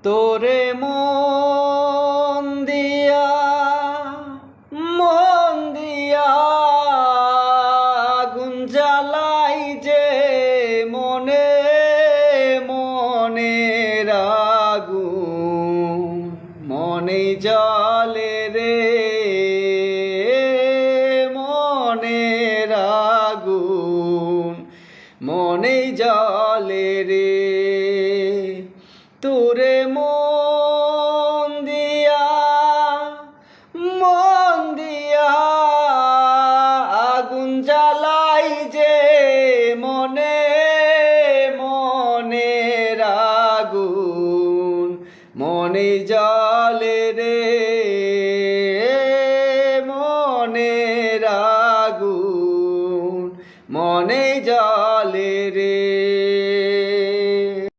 তোরে মন দিয়া আগুন জ্বালাই যে মনে মনে আগুন মনে জ্বলে রে মনের আগুন মনে জ্বলে রে তোরে মন দিয়া আগুন জ্বালাই যে মনে মনের আগুন মনে